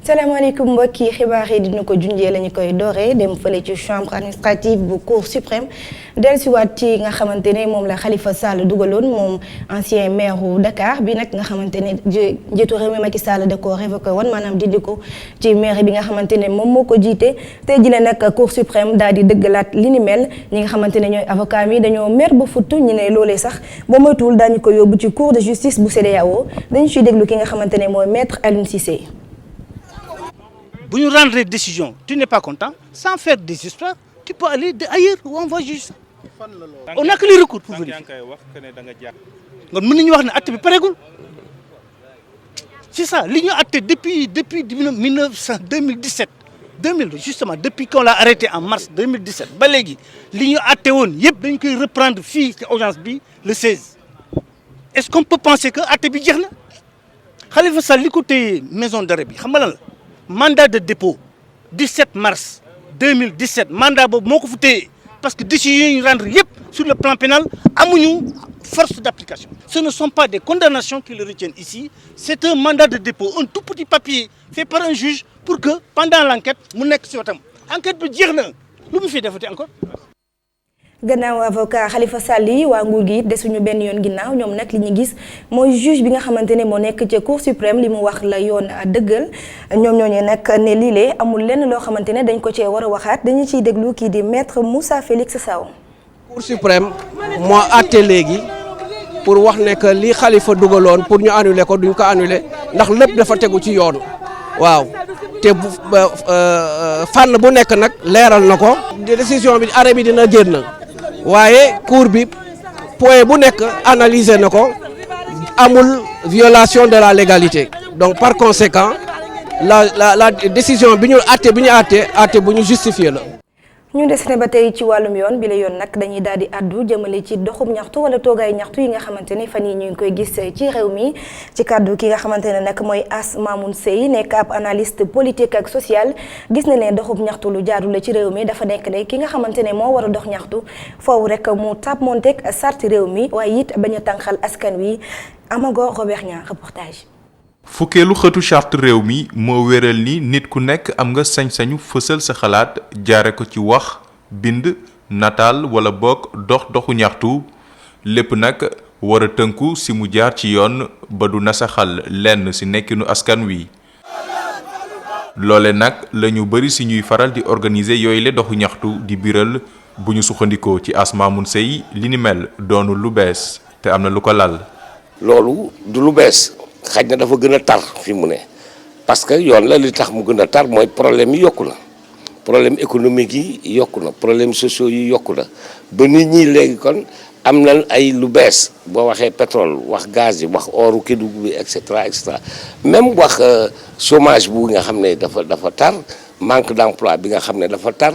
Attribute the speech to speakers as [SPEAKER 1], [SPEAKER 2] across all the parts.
[SPEAKER 1] salaamaaleykum mbokk yi xibaar yi dina ko junjee lañu koy dooree dem fële ci chambre administrative bu cour suprême dellusiwaat ci nga xamante ne moom la Khalifa Sall dugaloon moom ancien maire wu Dakar bi nag nga xamante ne njiitu réew mi Macky Sall da koo révoqué woon maanaam dindi ko ci maire bi nga xamante ne moom moo ko jiite tey jii nag cour suprême daal di dëggalaat li ni mel ñi nga xamante ne ñooy avocat mi dañoo mer ba futt ñu ne loolee sax boo moytuwul daañu ko yóbbu ci cour de justice bu CEDEAO dañu ciy déglu ki nga xamante ne mooy maître Alioune Cissé.
[SPEAKER 2] Bu ñu rendre décision tu n'es pas content sans faire des histoires tu peux aller ailleurs où on va juger ça. On n'a que les recours pour vérifier. Nga mën nañu wax ne acte bi pareegul c'est ça li ñu acte depuis 2017 justement depuis qu'on l'a arrêté en mars 2017 ba léegi li ñu acte woon yëpp dañu koy reprendre fii ci audience bi le 16. Est-ce qu'on peut penser que acte bi jeex na Khalifa Sall li ko téye maison d'arrêt bi xam nga lan la mandat de dépôt 17 mars 2017 mandat boobu moo ko fu téye parce que décisions yi ñu rendre yëpp sur le plan pénal amuñu force d'application. Ce ne sont pas des condamnations qui le retiennent ici, c'est un mandat de dépôt, un tout petit papier fait par un juge pour que pendant l'enquête mu nekk ci wetam enquête bi jeex na lu mu fi defati encore.
[SPEAKER 1] gannaaw avocat Khalifa Sall yi waa nguur gi desuñu benn yoon ginnaaw ñoom nag li ñu gis mooy juge bi nga xamante ne moo nekk ca cour suprême li mu wax la yoon dëggal ñoom ñooñu nag ne lii amul lenn loo xamante ne dañ ko cee war a waxaat dañu ciy déglu kii di maître Moussa Félix Sow.
[SPEAKER 3] cour suprême moo àtte léegi pour wax ne que li Khalifa dugaloon pour ñu annuler ko duñ ko annuler ndax lépp dafa tegu ci yoon waaw te fànn bu nekk nag leeral na ko. décision bi arrêt bi dina génn. waaye cour bi point bu nekk analyser na ko amul violation de la légalité donc par conséquent la décision bi ñu àtte bu ñu justifié la.
[SPEAKER 1] ñu des ne ba tey ci wàllum yoon bi la yoon nag dañuy daal di addu jëmale ci doxum ñaxtu wala toogaay ñaxtu yi nga xamante ne fan yi ñu ngi koy gis ci réew mi ci kàddu ki nga xamante ne nag mooy Asmamoun Sey nekk ab analyste politique ak social gis na ne doxum ñaxtu lu jaadu la ci réew mi dafa nekk ne ki nga xamante ne moo war a dox ñaxtu foofu rek mu tàmmonteeg sarti réew mi waaye it bañ a tànqal askan wi Amago Robert Niang reportage.
[SPEAKER 4] fukkeelu xëtu charte réew mi moo wéral ni nit ku nekk am nga sañ-sañu fësal sa xalaat jaare ko ci wax bind nataal wala bokk doxu ñaxtu lépp nag war a tënku si mu jaar ci yoon ba du nasaxal lenn si nekkinu askan wi loole nag lañu bari si ñuy faral di organiser yooyu le doxu ñaxtu di biral bu ñu sukkandikoo ci Asmamoun Sey li ni mel doonul lu bees te am na lu ko lal.
[SPEAKER 5] loolu du lu bees. xaj na dafa gën a tar fi mu ne parce que yoon la li tax mu gën a tar mooy problème yi yokku na problème économique yi yokku na problème sociaux yi yokku na ba nit ñi léegi kon am na ay lu bees boo waxee pétrole wax gaz yi wax oru Kédougou bi et cetera même wax chômage bu nga xam ne dafa tar manque d'emploi bi nga xam ne dafa tar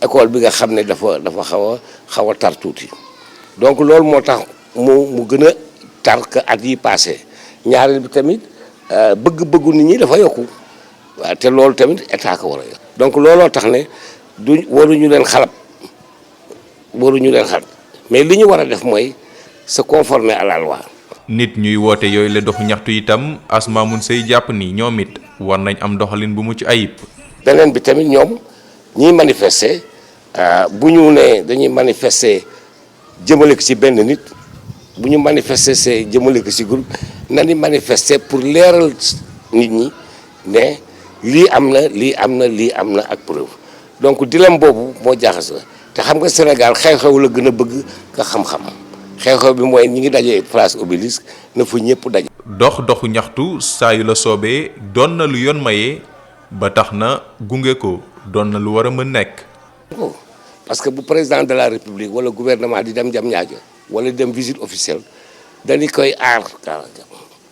[SPEAKER 5] école bi nga xam ne dafa xaw a tar tuuti donc loolu moo tax mu gën a tar que at yi passé ñaareel bi tamit bëgg-bëggu nit ñi dafa yokku waaw te loolu tamit état ko war a yor donc looloo tax ne waruñu leen xalab mais li ñu war a def mooy se conformer à la loi.
[SPEAKER 4] nit ñuy woote yooyu la doxu ñaxtu itam Asmamoun Sey jàpp ni ñoom it war nañ am doxalin bu mucc ayib.
[SPEAKER 5] beneen bi tamit ñoom ñiy manifester bu ñu ne dañuy manifester jëmale ko ci benn nit. bu ñu manifester see jëmale ko ci groupe na ni manifester pour leeral nit ñi ne lii am na ak preuve donc dilemme boobu moo jaaxas te xam nga Sénégal xew-xew la gën a bëgg nga xam-xam xew-xew bi mooy ñi ngi dajee place Obélisque na fa ñëpp daje.
[SPEAKER 4] doxu ñaxtu saa yu la soobee doon na lu yoon maye ba tax na gunge ko doon na lu war a mën nekk.
[SPEAKER 5] parce que bu président de la République wala gouvernement di dem Diamniadio wala dem visite officielle dañu koy aar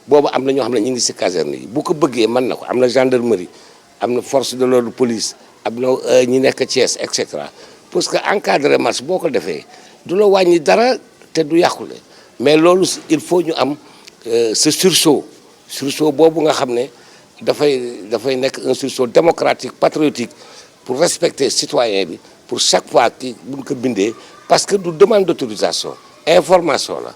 [SPEAKER 5] boobu am na ñoo xam ne ñu ngi ci caserne yi bu ko bëggee mën na ko am na gendarmerie am na force de l'ordre police am na ñi nekk Thiès et cetera parce que encadrer marche boo ko defee du la wàññi dara te du yàqule mais loolu il faut ñu am ce sursaut boobu nga xam ne dafay nekk institution démocratique patriotique pour respecter citoyen bi pour chaque fois ki buñ ko bindee parce que du demande d'autorisation information la.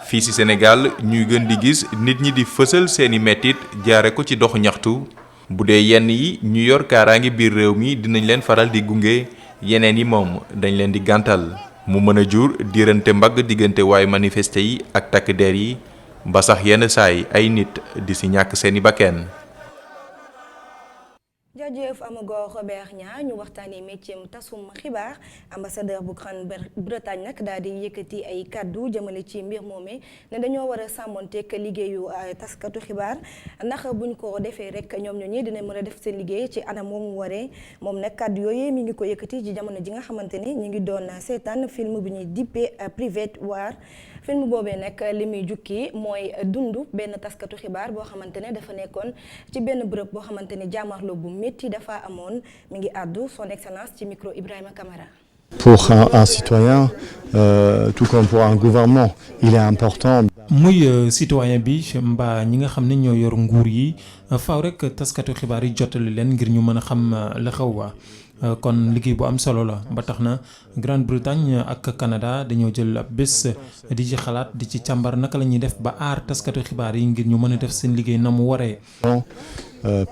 [SPEAKER 4] fii ci Sénégal ñuy gën di gis nit ñi di fësal seeni mettit jaare ko ci doxu ñaxtu bu dee yenn yi ñu yor kaaraange biir réew mi dinañ leen faral di gunge yeneen yi moom dañ leen di gàntal mu mën a jur diirante mbagg diggante waaye manifesté yi ak takk der yi ba sax yenn saay ay nit di ci ñàkk seeni bakkeen.
[SPEAKER 1] jaajëf Amagor Robert Niang ñu waxtaanee métier tasum xibaar ambassadeur bu Grande-Bretagne nag daal di yëkkati ay kaddu jëmale ci mbir moomee ne dañoo war a sàmmonteeg liggéeyu taskatu xibaar ndax buñ ko defee rek ñoom ñooñu dina mën a def seen liggéey ci anam moomu waree moom nag kaddu yooyu mi ngi ko yëkkati ci jamono ji nga xamante ni ñu ngi doon seetaan film bi ñuy dippee Private War. film boobee nag li muy jukki mooy dund benn taskatu xibaar boo xamante ne dafa nekkoon ci benn bërëb boo xamante ne jaamarloo bu métti dafa amoon mi ngi àddu son excellence ci micro Ibrahima Camara.
[SPEAKER 6] Pour un citoyen, tout comme pour un gouvernement, il est important.
[SPEAKER 7] muy citoyen bi mbaa ñi nga xam ne ñoo yor nguur yi faaw rek taskatu xibaar yi jottali leen ngir ñu mën a xam la xew wa kon liggéey bu am solo la ba tax na Grande-Bretagne ak Canada dañoo jël ab bés di ci xalaat di ci càmbar naka la ñuy def ba aar taskatu xibaar yi ngir ñu mën a def seen liggéey na mu waree.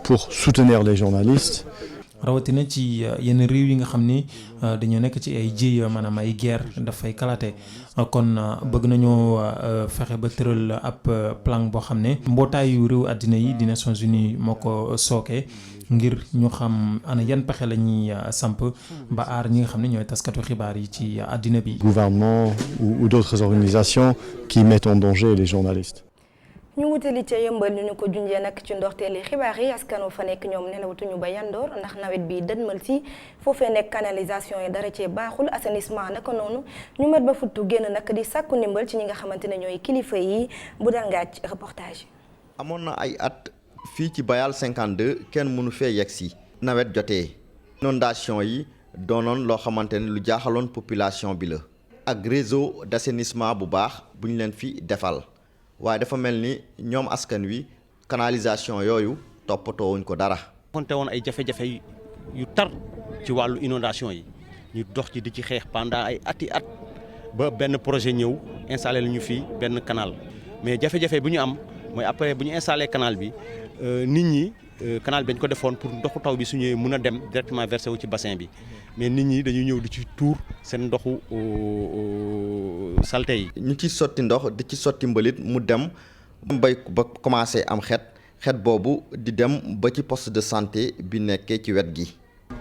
[SPEAKER 6] Pour soutenir les journalistes.
[SPEAKER 7] rawatina ci yenn réew yi nga xam ni dañoo nekk ci ay jéy maanaam ay guerre dafay kalaate kon bëgg nañoo fexe ba tëral ab plan boo xam ne mbootaayu réew àddina yi di Nations Unies moo ko sooke ngir ñu xam ana yan pexe la ñuy samp ba aar ñi nga xam ne ñooy taskatu xibaar yi ci àddina bi.
[SPEAKER 6] Gouvernement ou d'autres organisations qui mettent en danger les journalistes.
[SPEAKER 1] ñu wutali ca yëmbal ñu ko junjee nag ci ndorteeli xibaar yi askan fa nekk ñoom nelawatuñu ba yandoor ndax nawet bi dënmal si foofee nekk canalisation yi dara cee baaxul assainissement naka noonu ñu mat ba futtu génn nag di sàkku ndimbal ci ñi nga xamante ne ñooy kilifa yi bu dal ngaaj reportage.
[SPEAKER 8] amoon na ay at fii ci Bayal 52 kenn mënu fee yegg si nawet jotee inondation yi doonoon loo xamante ne lu jaaxaloon population bi la ak réseau d'assainissement bu baax bu ñu leen fi defal. waaye dafa mel ni ñoom askan wi canalisation yooyu toppatoo wuñ ko dara.
[SPEAKER 9] konte woon ay jafe-jafe yu tar ci wàllu inondation yi ñu dox ci di ci xeex pendant ay ati at ba benn projet ñëw installé lu ñu fii benn canal mais jafe-jafe bu ñu am mooy après bu ñu installé canal bi nit ñi canal bi dañ ko defoon pour ndoxu taw bi su ñëwee mën a dem directement versé wu ci bassin bi mais nit ñi dañuy ñëw di ci tuur seen ndoxu salte yi.
[SPEAKER 8] ñu ci sotti ndox di ci sotti mbalit mu dem bay ba commencé am xet boobu di dem ba ci poste de santé bi nekkee ci wet gi.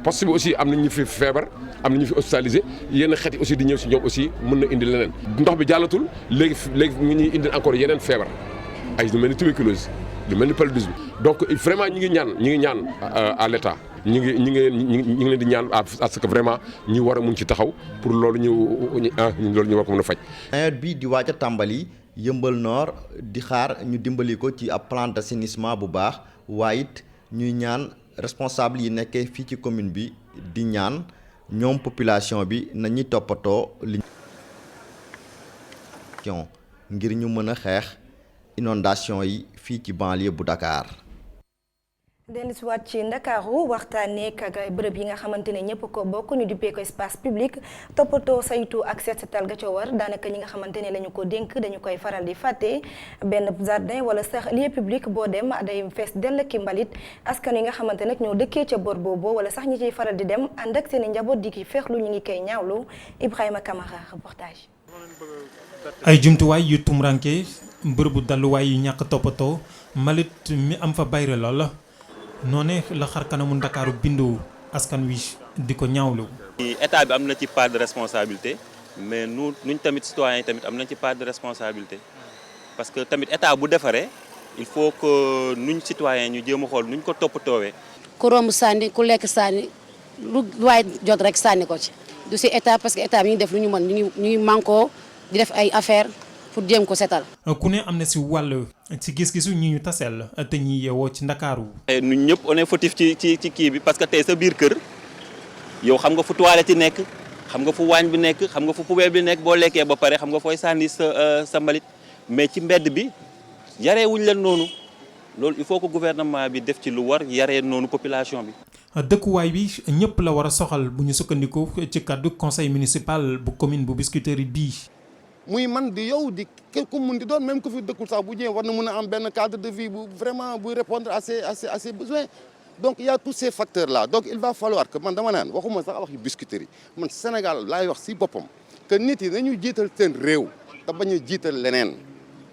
[SPEAKER 10] poste bi aussi am na ñu fi feebar am na ñu fi hospitalisé yenn xet yi aussi di ñëw si ñoom aussi mën na indi leneen ndox bi jàllatul léegi mu ñuy indi encore yeneen feebar ay lu mel ni tuberculose lu mel ni paludisme donc vraiment ñi ngi ñaan à l'État ñi ngi leen di ñaan à ce que vraiment ñi war a mun ci taxaw pour loolu ñu war ko mën a faj.
[SPEAKER 8] nawet bi di waaj a tàmbali Yeumbeul Nord di xaar ñu dimbali ko ci ab plan d'assainissement bu baax waaye it ñuy ñaan responsable yi nekkee fii ci commune bi di ñaan ñoom population bi nañuy toppatoo li ngir ñu mën a xeex inondation yi fii ci banlieue bu Dakar.
[SPEAKER 1] dellusiwaat ci Ndakaaru waxtaanee ak bërëb yi nga xamante ne ñëpp ko bokk ñu duppee ko espace public toppatoo saytu ak seet setal ga ca war daanaka ñi nga xamante ne lañu ko dénk dañu koy faral di fàtte benn jardin wala sax lieu public boo dem day fees dell ki mbalit askan yi nga xamante nag ñoo dëkkee ca bor boobu wala sax ñi ciy faral di dem ànd ak seen i njaboot di ki feexlu ñu ngi koy ñaawlu Ibrahima Camara reportage.
[SPEAKER 7] ay jumtuwaay yu tumranke bërëbu dalluwaay yu ñàkk toppatoo mbalit mi am fa bayre lool noone la xar kanamu Ndakaaru bindu askan wi di ko ñaawlu.
[SPEAKER 11] état bi am na ci part de responsabilité mais nuñ tamit citoyens yi tamit am nañ ci part de responsabilité parce que tamit état bu defaree il faut que nuñ citoyens ñu jéem a xool nuñ ko toppatoowee.
[SPEAKER 12] ku romb sànni ku lekk sànni lu waay jot rek sànni ko ci du si état parce que état bi ñu def lu ñu mën ñu ngi mànkoo di def ay affaire pour jéem ko setal.
[SPEAKER 7] ku ne am na si wàll ci gis-gisu ñi ñu taseel te ñi yeewoo ci Ndakaaru.
[SPEAKER 11] ñun ñëpp on est fautif ci kii bi parce que tey sa biir kër yow xam nga fu toilette yi nekk xam nga fu waañ bi nekk xam nga fu poubelle bi nekk boo lekkee ba pare xam nga fooy sànni sa mbalit mais ci mbedd bi yareewuñ leen noonu loolu il faut que gouvernement bi def ci lu war yaree noonu population bi.
[SPEAKER 7] dëkkuwaay bi ñëpp la war a soxal bu ñu sukkandikoo ci kàddu conseil municipal bu commune bu Biscuiterie bii.
[SPEAKER 13] muy man di yow di ku mun di doon même ku fi dëkkul sax bu ñëwee war na mën a am benn cadre de vie bu vraiment buy répondre à ses besoins. donc il y a tous ces facteurs là donc il va falloir que man dama naan waxuma sax wax yu Biscuiterie man Sénégal laay wax si boppam que nit yi nañu jiital seen réew te bañ a jiital leneen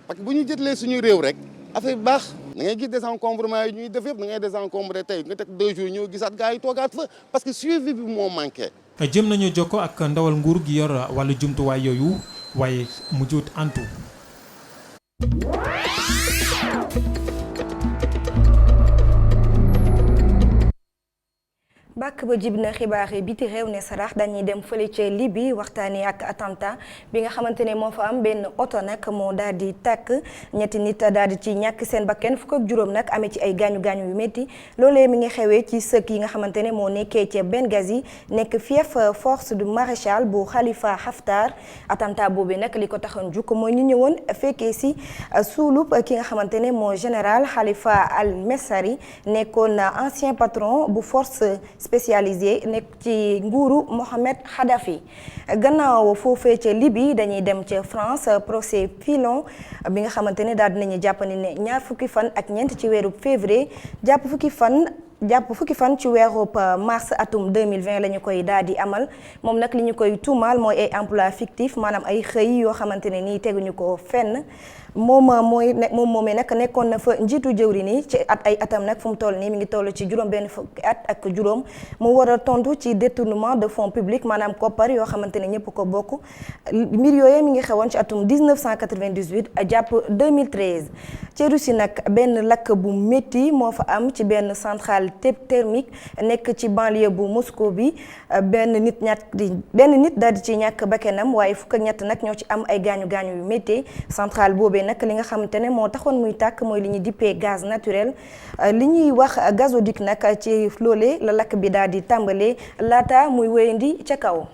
[SPEAKER 13] parce que bu ñu jiitalee suñu réew rek affaire bi baax. da ngay gis désencombrement yi ñuy def yëpp da ngay désencombré tey nga teg 2 jours ñëw gisaat gars yi toogaat fa parce que suivi bi moo manqué.
[SPEAKER 7] jëm nañu jokko ak ndawal nguur gi yor wàllu jumtuwaay yooyu waaye mujjut antu.
[SPEAKER 1] bàkk ba jib na xibaar yi biti réew ne sarax dañuy dem fële ca Libye waxtaanee ak attentat bi nga xamante ne moo fa am benn oto nag moo daal di tàkk ñetti nit daal di ci ñàkk seen bakkan fukk ak juróom nag amee ci ay gaañu-gaañu yu métti loolee mi ngi xewee ci sëkk yi nga xamante ne moo nekkee ca Benghazi nekk fief force du maréchal bu Khalifa Haftar attentat boobee nag li ko taxoon jukk mooy ñu ñëwoon fekkee si suulub ki nga xamante ne moo général Khalifa al-Messari nekkoon ancien patron bu force spécialisé nekk ci nguuru Mohamed Khadafi gannaaw foofee ca Libye dañuy dem ca France procès Fillon bi nga xamante ne daal dinañu jàppandi ne ñaar fukki fan ak ñeent ci weeru février jàpp fukki fan ci weerub mars atum 2020 la ñu koy daal di amal moom nag li ñu koy tuumaal mooy ay emploi fictif maanaam ay xëy yoo xamante ne nii teguñu ko fenn moom moomee nag nekkoon na fa njiitu jëwri nii ci ay atam nag fu mu toll nii mi ngi toll ci juróom benn fukki at ak juróom mu war a tontu ci détournement de fonds publics maanaam koppar yoo xamante ne ñëpp ko bokk mbir yooyu mi ngi xewoon ci atum 1998 jàpp 2013 ci Russie nag benn lakk bu métti moo fa am ci benn centrale thermique nekk ci banlieue bu Moscou bi benn nit daal di ci ñàkk bakkanam waaye fukk ak ñett nag ñoo ci am ay gaañu-gaañu yu métti centrale boobee nag li nga xamante ne moo taxoon muy tàkk mooy li ñuy dippee gaz naturel li ñuy wax gazoduc nag ci loolee la lakk bi daal di tàmbalee laata muy wéyandi ca kaw.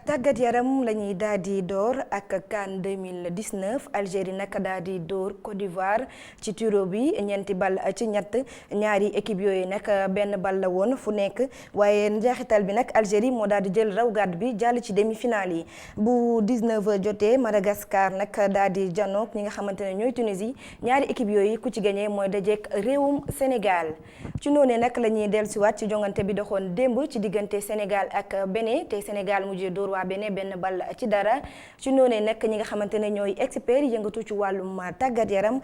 [SPEAKER 1] tàggat yaram la ñuy daal di door ak CAN 2019 Algérie nag daal di door Côte d'Ivoire ci tiro bi ñeenti bal ci ñett ñaari équipe yooyu nag benn bal la woon fu nekk waaye njaaxital bi nag Algérie moo daal di jël raw gàddu bi jàll ci demi-finale yi bu 19h jotee Madagascar nag daal di janook ñi nga xamante ne ñooy Tunisie ñaari équipe yooyu ku ci gagné mooy dajeek réewum Sénégal ci noonee nag la ñuy dellusiwaat ci jongante bi doxoon démb ci diggante Sénégal ak Bénin te Sénégal mujjee door waa Bénin benn bal ci dara ci noonee nag ñi nga xamante ne ñooy expert yëngatu ci wàllum tàggat yaram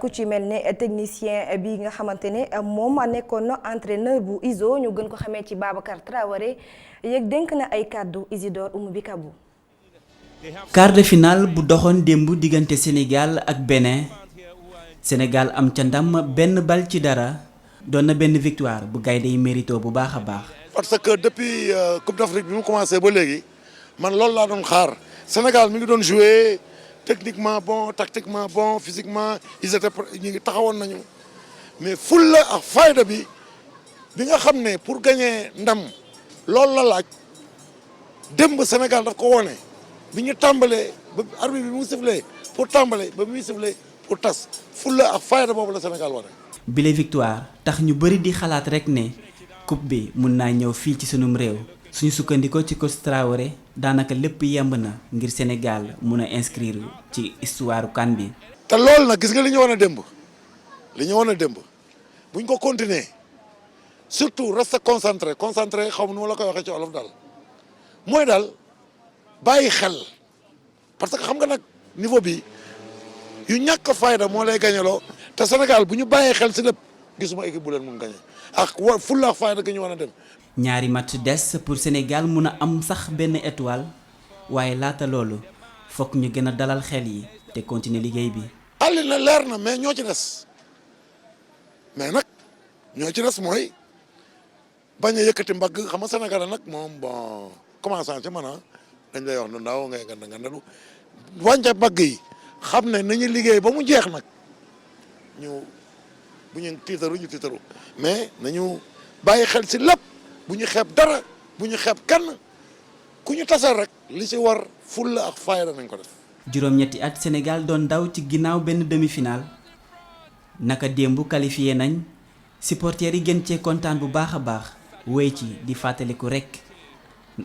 [SPEAKER 1] ku ci mel ne technicien bi nga xamante ne moom nekkoon na entraîneur bu ISO ñu gën ko xamee ci Babacar Traoré yëg dénk na ay kàddu Isidore Oumou Bikabou.
[SPEAKER 14] quart de finale bu doxoon démb diggante Sénégal ak Bénin Sénégal am ca ndam benn bal ci dara doon na benn victoire bu gaynde yi mérito bu baax a baax.
[SPEAKER 15] parce que depuis Coupe d'Afrique bi mu commencé ba léegi man loolu laa doon xaar Sénégal mi ngi doon jouer techniquement bon tactiquement bon physiquement ils étaient ñu ngi taxawoon nañu mais fulla ak fayda bi nga xam ne pour gagner ndam loolu la laaj démb Sénégal daf ko wone bi ñu tàmbalee ba arbitre bi mu sifflé pour tàmbale ba muy sifflé pour tas fulla ak fayda boobu la Sénégal wane.
[SPEAKER 14] bile victoire tax ñu bëri di xalaat rek ne coupe bi mun naa ñëw fii ci sunum réew suñu sukkandikoo ci coach Traoré daanaka lépp yemb na ngir Sénégal mun a inscrire ci histoire CAN bi.
[SPEAKER 15] te loolu nag gis nga li ñu wan a démb buñ ko continuer surtout reste concentré xaw ma nu ma la koy waxee ci olof daal mooy daal bàyyi xel parce que xam nga nag niveau bi yu ñàkk fayda moo lay gañaloo te Sénégal bu ñu bàyyee xel si lépp gisuma équipe bu leen mun gañe ak fulla ak fayda gi ñu war a dem.
[SPEAKER 14] ñaari match des pour Sénégal mun a am sax benn étoile waaye laata loolu fokk ñu gën a dalal xel yi te continuer liggéey bi.
[SPEAKER 15] àlli na leer na mais ñoo ci des mais nag ñoo ci des mooy bañ a yëkkati mbagg xam nga Sénégal nag moom bon commençant ci man dañ lay wax nu ndaw ngay gandalu wànca mbagg yi xam ne nañu liggéey ba mu jeex nag ñu bu ñu tiitaru mais nañu bàyyi xel si lépp bu ñu xeeb dara bu ñu xeeb kenn ku ñu tasal rek li ci war fulla ak fayda nañ ko def.
[SPEAKER 14] juróom-ñetti at Sénégal doon daw ci ginnaaw benn demi-finale naka démb qualifié nañ supporters yi gën cee kontaan bu baax a baax wéy ci di fàttaliku rek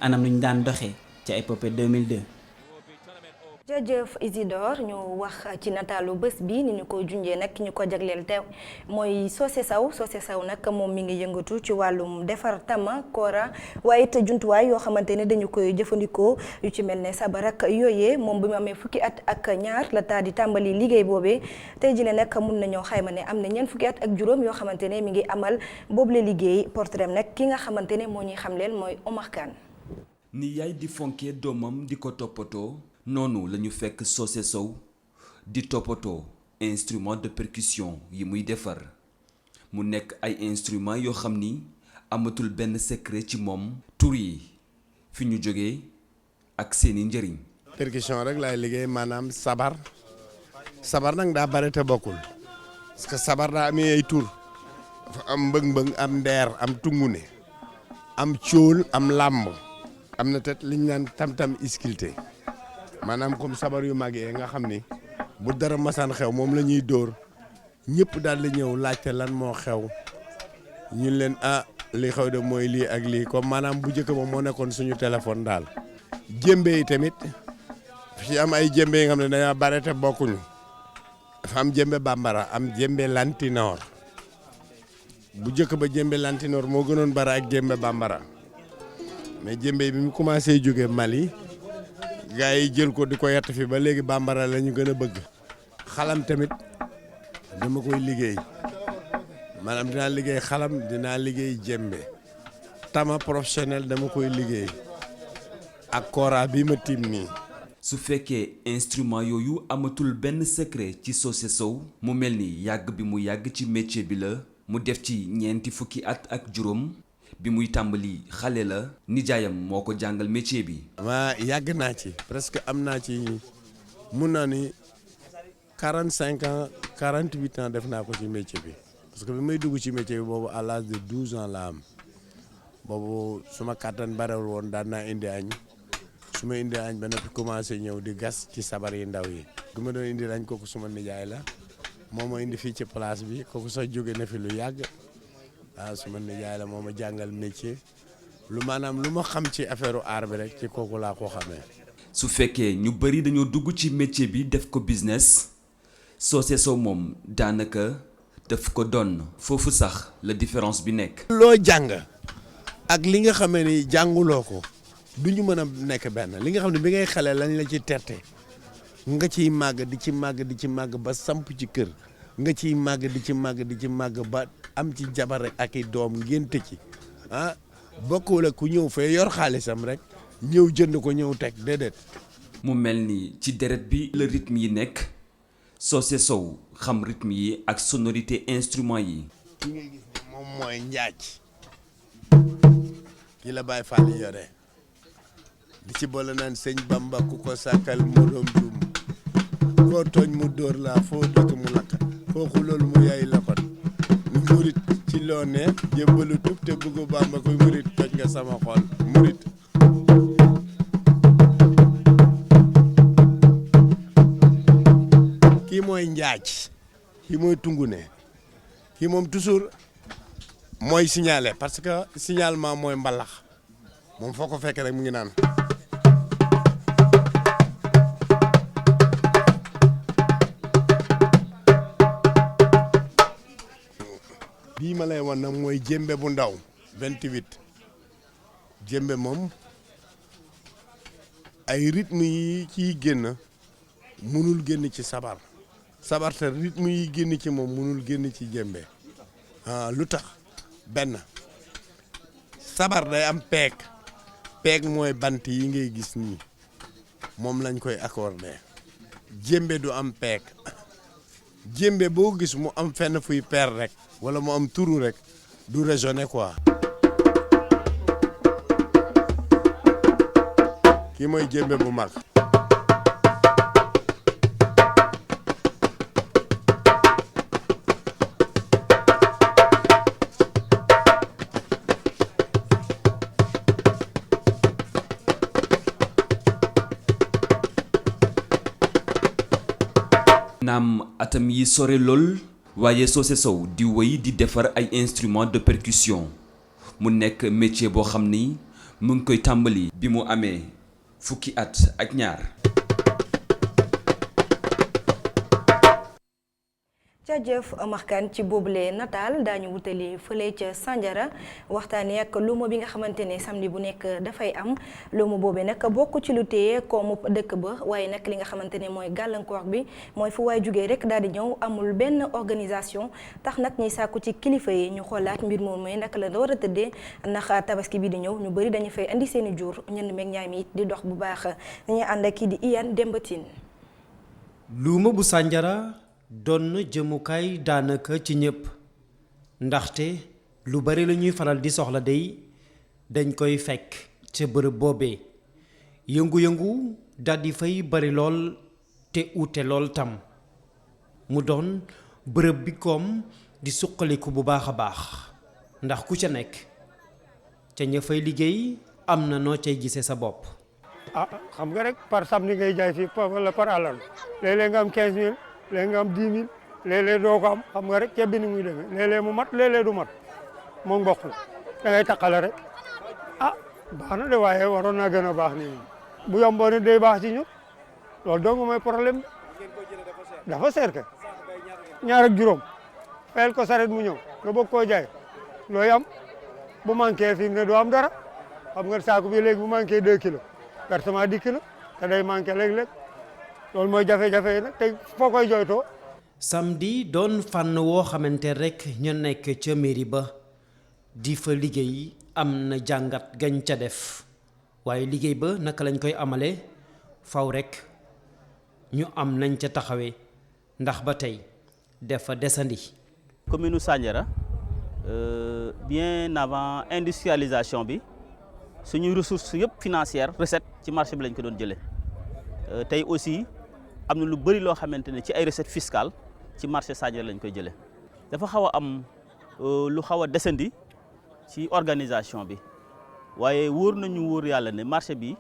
[SPEAKER 14] anam nuñ daan doxee ca épopée 2002.
[SPEAKER 1] jërëjëf Isidore ñu wax ci nataalu bés bi ni ñu ko junjee nag ñu ko jagleel te mooy Socé Sow nag moom mi ngi yëngatu ci wàllum defar tama koora waaye it jumtuwaay yoo xamante ne dañu koy jëfandikoo yu ci mel ne sabar ak yooyee moom bi mu amee fukki at ak ñaar la taa di tàmbali liggéey boobee tey jii nag mun nañoo xayma ne am na ñeent fukki at ak juróom yoo xamante ne mi ngi amal boobule liggéey portrait nag ki nga xamante ne moo ñuy xamleel mooy Omar Kane.
[SPEAKER 16] ni yaay di fonkee doomam di ko toppatoo. noonu la ñu fekk Socé Sow di toppatoo instrument de percussion yi muy defar mu nekk ay instrument yoo xam ni amatul benn secret ci moom tur yi fi ñu jógee ak seeni njëriñ.
[SPEAKER 17] percussion rek laay liggéey maanaam sabar nag daa bare te bokkul parce que sabar daa amee ay tur dafa am mbëng-mbëng am ndeer am tungune am cóol am làmb am na tet liñ naan tam-tam iskilté maanaam comme sabar yu mag yi nga xam ni bu dara masaan xew moom la ñuy dóor ñëpp daal di ñëw laajte lan moo xew ñun leen li xew de mooy lii ak lii comme maanaam bu njëkk ba moo nekkoon suñu téléphone daal. jémbe yi tamit fi am ay jémbe yi nga xam ne dañoo bare te bokkuñu dafa am jémbe bambara am jémbe lantinoor bu njëkk ba jémbe lantinoor moo gënoon bara ak jémbe bambara mais jémbe bi mu commencé jóge Mali. gaa yi jël ko di ko yett fi ba léegi bambara la ñu gën a bëgg xalam tamit dama koy liggéey maanaam dinaa liggéey xalam dinaa liggéey jembe tama professionnel dama koy liggéey ak kora bi ma tiim nii.
[SPEAKER 16] su fekkee instrument yooyu amatul benn secret ci Socé Sow mu mel ni yàgg bi mu yàgg ci métier bi la mu def ci ñeenti fukki at ak juróom. bi muy tàmbali xale la nijaayam moo ko jàngal métier bi.
[SPEAKER 17] waa yàgg naa ci presque am naa ci mun naa ni 45 ans 48 ans def naa ko ci métier bi parce que bi may dugg ci métier bi boobu à l'âge de 12 ans la am boobu suma kàttan barewul woon daan naa indi añ su ma indi añ ba noppi commencé ñëw di gas ci sabar yi ndaw yi. du ma doon indi añ kooku suma nijaay la moo ma indi fii ci place bi kooku sax jóge na fi lu yàgg. waaw su ma nijaay la moo ma jàngal métier lu maanaam lu ma xam ci affaire art bi rek ci kooku laa ko xamee.
[SPEAKER 16] su fekkee ñu bari dañoo dugg ci métier bi def ko business Socé Sow moom daanaka daf ko doon foofu sax la différence bi nekk.
[SPEAKER 17] loo jàng ak li nga xamee ni jànguloo ko du ñu mën a nekk benn li nga xam ne bi ngay xale lañ la ci terte nga ciy màgg di ci màgg ba samp ci kër nga ciy màgg di ci màgg ba. am ci jabar rek ak i doom ngénte ci bokkul ak ku ñëw fee yor xaalisam rek ñëw jënd ko ñëw teg déedéet.
[SPEAKER 16] mu mel ni ci deret bi la rythme yi nekk Socé Sow xam rythme yi ak sonorité instrument yi.
[SPEAKER 17] ki ngay gis moom mooy njaaj ki la Baay Faal yore di ci boole naan sëñ Bamba ku ko sàkkal moroom juum koo tooñ mu dóor la foo dëkk mu lakk kooku loolu mu yaay la kon murit ci loo ne jébbalu tub te bëggu Bàmba koy murit toj nga sama xol murit kii mooy njaaj kii mooy tungune kii moom toujours mooy signalé parce que signalement mooy mbalax moom foo ko fekk rek mu ngi naan bii ma lay wan nag mooy jémbe bu ndaw 28 jémbe moom ay rythme yi ciy génn mënul génn ci sabar te rythme yi génn ci moom mënul génn ci jémbe lu tax benn sabar day am peeg mooy bant yi ngay gis nii moom lañ koy accordé jémbe du am peeg jémbe boo gis mu am fenn fuy peer rek wala mu am turu rek du raisonner quoi. kii mooy jémbe bu mag.
[SPEAKER 16] naam atam yi sore lool waaye Socé Sow di wéy di defar ay instruments de percussion mu nekk métier boo xam ni mu ngi koy tàmbali bi mu amee fukki at ak ñaar.
[SPEAKER 1] jaajëf Omar Kane ci boobule nataal daañu wutali fële ca Sandiara waxtaanee ak luuma bi nga xamante ne samedi bu nekk dafay am luuma boobee nag bokk ci lu téye koomu dëkk ba waaye nag li nga xamante ne mooy gàllankoor bi mooy fu waay jugee rek daal di ñëw amul benn organisation tax nag ñuy sàkku ci kilifa yi ñu xoolaat mbir moom mooy naka la war a tëddee ndax tabaski bi di ñëw ñu bëri dañu fay indi seen i jur ñenn meeg ñaay mi it di dox bu baax dañuy ànd ak kii di Iyane Demba Tine.
[SPEAKER 18] luuma bu Sandiara doon na jëmukaay daanaka ci ñëpp ndaxte lu bari la ñuy faral di soxla dey dañ koy fekk ca bërëb boobee yëngu-yëngu daldi fay bari lool te uute lool tam mu doon bërëb bi koom di suqaliku bu baax a baax ndax ku ca nekk ca ña fay liggéey am na noo cay gisee sa bopp.
[SPEAKER 19] ah xam nga rek par samedi ngay jaay fii wala par àllarba léeg-léeg nga am 15000. léegi nga am 10 000 léeg-léeg doo ko am xam nga rek ceeb bi ni muy demee léeg-léeg mu mat léeg-léeg du mat moom bokk la da ngay taqale rek ah baax na de waaye waroon naa gën a baax nii bu yomboo ne day baax ci ñun loolu dong mooy problème dafa seer ka ñaar ak juróom fayal ko saret mu ñëw nga bëgg koo jaay looy am bu manqué fi ne doo am dara xam nga saako bi léegi bu manqué 2 kilos versement dikk na te day manqué léeg-léeg loolu mooy jafe-jafe yi nag tey foo koy jooytoo.
[SPEAKER 18] samedi doon fànn woo xamante rek ñu nekk ca mairie ba di fa liggéey am na jàngat gañ ca def waaye liggéey ba naka lañ koy amalee faw rek ñu am nañ ca taxawee ndax ba tey dafa desandi.
[SPEAKER 20] commune Sandiara bien avant industrialisation bi suñuy ressources yëpp financières recette ci marché bi lañ ko doon jëlee tey aussi. am na lu bëri loo xamante ne ci ay recettes fiscales ci marché Sandiara lañ koy jëlee dafa xaw a am lu xaw a desandi ci organisation bi waaye wóor nañu wóor yàlla ne marché bi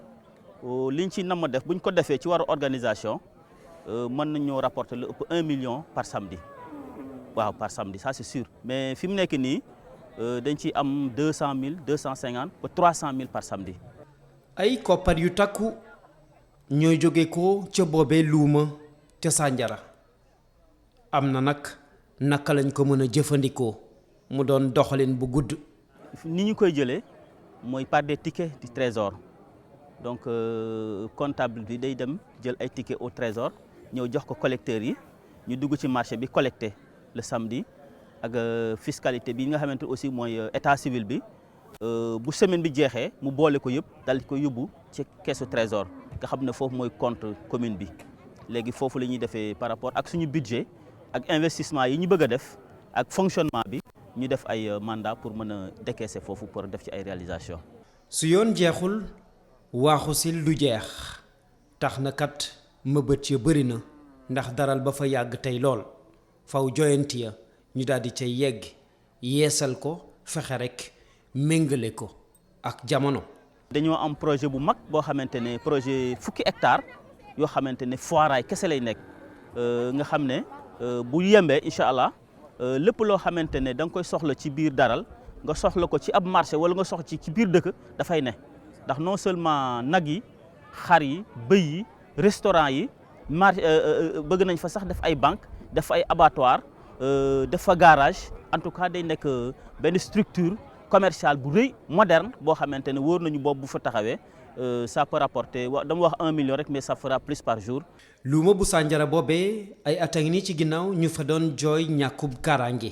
[SPEAKER 20] liñ ci nam def buñ ko defee ci wàllu organisation mën nañoo rapporter lu ëpp 1 million par samedi waaw par samedi ça c'est sûr mais fi mu nekk nii dañ ciy am 200 000 250 ba 300 000 par samedi.
[SPEAKER 18] ay koppar yu takku. ñooy jóge ko ca boobee luuma ca Sandiara am na nag naka lañ ko mën a jëfandikoo mu doon doxalin bu gudd.
[SPEAKER 20] ni ñu koy jëlee mooy par des tickets du trésor donc comptable bi day dem jël ay tickets au trésor ñëw jox ko collecteurs yi ñu dugg ci marché bi collecté le samedi ak fiscalité bi nga xamante aussi mooy état civil bi bu semaine bi jeexee mu boole ko yëpp dal di ko yóbbu ci keesu trésor. nga xam ne foofu mooy compte commune bi léegi foofu la ñuy defee par rapport ak suñu budget ak investissement yi ñu bëgg a def ak fonctionnement bi ñu def ay mandat pour mën a décaisser foofu pour def ci ay réalisation
[SPEAKER 18] su yoon jeexul waaxu sil du jeex tax na kat mëbët ya bëri na ndax daral ba fa yàgg tey lool faw joyanti ya ñu daal di cay yegg yeesal ko fexe rek méngale ko ak jamono.
[SPEAKER 20] dañoo am projet bu mag boo xamante ne projet fukki hectare yoo xamante ne foiraay kese lay nekk nga xam ne bu yembee incha allah lépp loo xamante ne da nga koy soxla ci biir daral nga soxla ko ci ab marché wala nga soxla ci biir dëkk dafay ne ndax non seulement nag yi xar yi bëy yi restaurant yi bëgg nañ fa sax def ay banque def ay abattoir def fa garage en tout cas day nekk benn structure commercial bu rëy moderne boo xamante ne wóor nañu boobu bu fa taxawee ça peut rapporter dama wax 1 million rek mais ça fera plus par jour.
[SPEAKER 18] luuma bu Sandiara boobee ay at a ngi nii ci ginnaaw ñu fa doon jooy ñàkkub kaaraange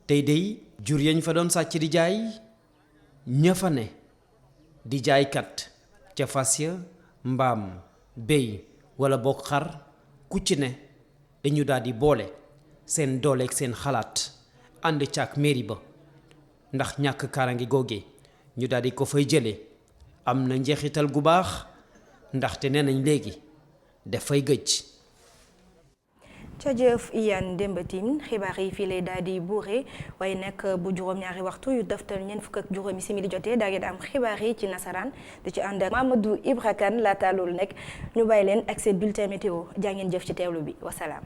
[SPEAKER 18] tey day jur yañ fa doon sàcc di jaay ña fa ne di jaaykat ca fas ya mbaam béy wala boog xar ku ci ne dañu daal di boole seen dooleeg seen xalaat ànd ca ak mairie ba. ndax ñàkk kaaraange googee ñu daal di ko fay jëlee am na njeexital gu baax ndaxte nee nañ léegi dafay gëj.
[SPEAKER 1] jërëjëf Iyane Demba Tine xibaar yi fii lay daal di buure waaye nag bu juróom-ñaari waxtu yu daftal ñeent fukk ak juróomi simili jotee daa ngeen am xibaar yi ci nasaraan di ci ànd ak Mamadou Ibra Kane laata loolu nekk ñu bàyyi leen ak seen bulletin météo jaa ngeen jëf ci teewlu bi wasalaam.